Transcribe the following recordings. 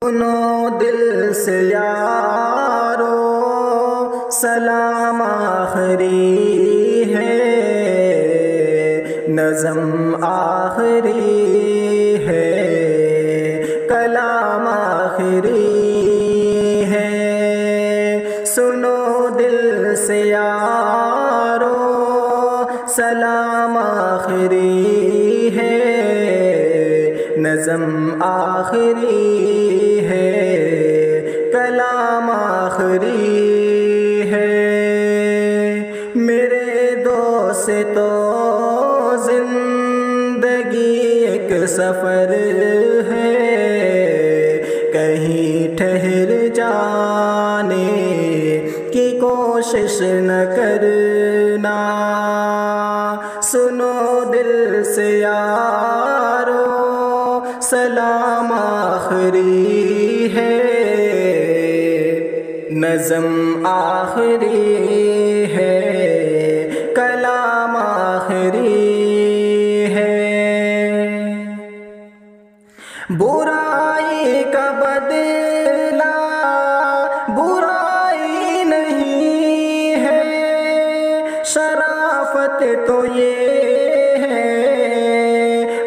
سنو دل سے یارو سلام آخری ہے، نظم آخری ہے، کلام آخری ہے۔ سنو دل سے یارو سلام آخری ہے، نظم آخری ہے، کلام آخری ہے۔ میرے دوست تو زندگی ایک سفر ہے، کہیں ٹھہر جانے کی کوشش نہ کرنا۔ سنو دل سے یارو سلام آخری ہے، نظم آخری ہے، کلام آخری ہے۔ برائی کا بدلہ برائی نہیں ہے، شرافت تو یہ ہے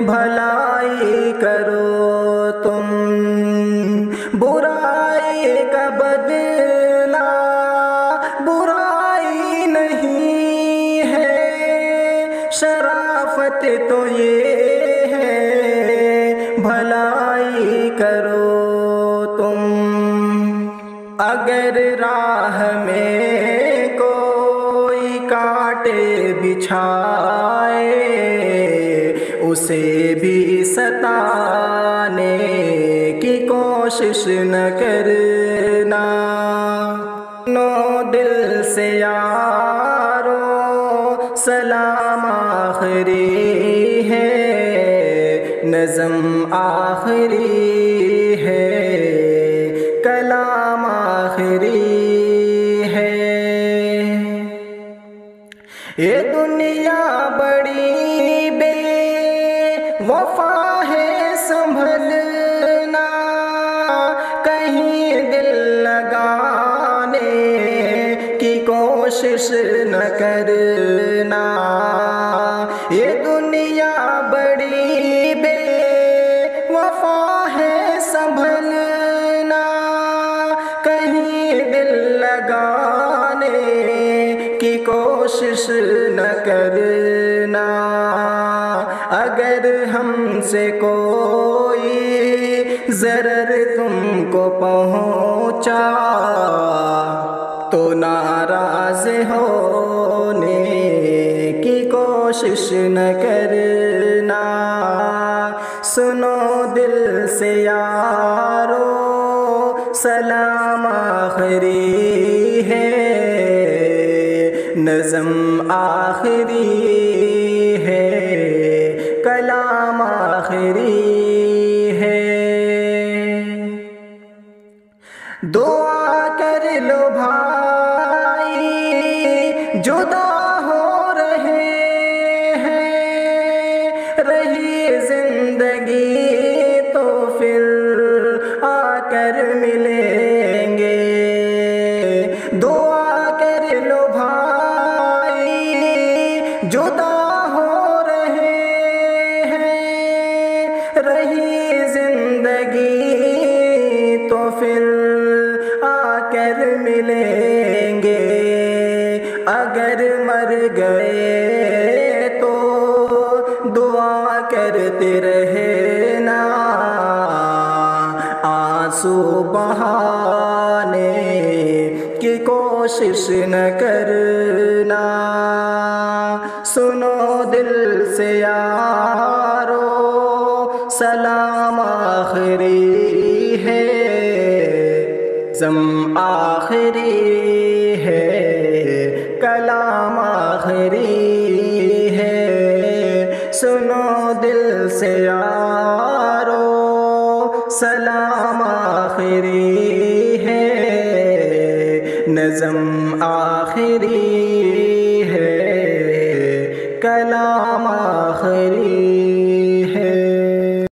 بھلائی کرو تم۔ برائی کا بدلہ برائی نہیں ہے، شرافت تو یہ ہے بھلائی کرو تم۔ اگر راہ میں کوئی کانٹے بچھائے اسے بھی ستانے کی کوشش نہ کرنا۔ نو دل سے یارو سلام آخری ہے، نظم آخری ہے، کلام آخری ہے۔ یہ دنیا بڑی بے وفا ہے، سنبھلنا کہیں دل لگانے کی کوشش نہ کرنا۔ یہ دنیا بڑی بے وفا ہے، سنبھلنا کہیں دل لگانے کی کوشش نہ کرنا۔ اگر ہم سے کوئی ضرر تم کو پہنچا تو ناراض ہونے کی کوشش نہ کرنا۔ سنو دل سے یارو سلام آخری ہے، نظم آخری ہے، کلام آخری ہے۔ دعا کر لو بھائی جدا ہو رہے ہیں، رہی زندگی تو پھر آ کر ملیں گے۔ دعا کر لو بھائی جدا ہو رہے ہیں، رہی زندگی تو پھر آ کر ملیں گے۔ اگر مر گئے تو دعا کرتے رہنا، آنسو بہانے کی کوشش نہ کرنا۔ سنو دل سے یارو سلام آخری ہے، نظم آخری ہے، کلام آخری ہے۔ سنو دل سے یارو سلام آخری ہے، نظم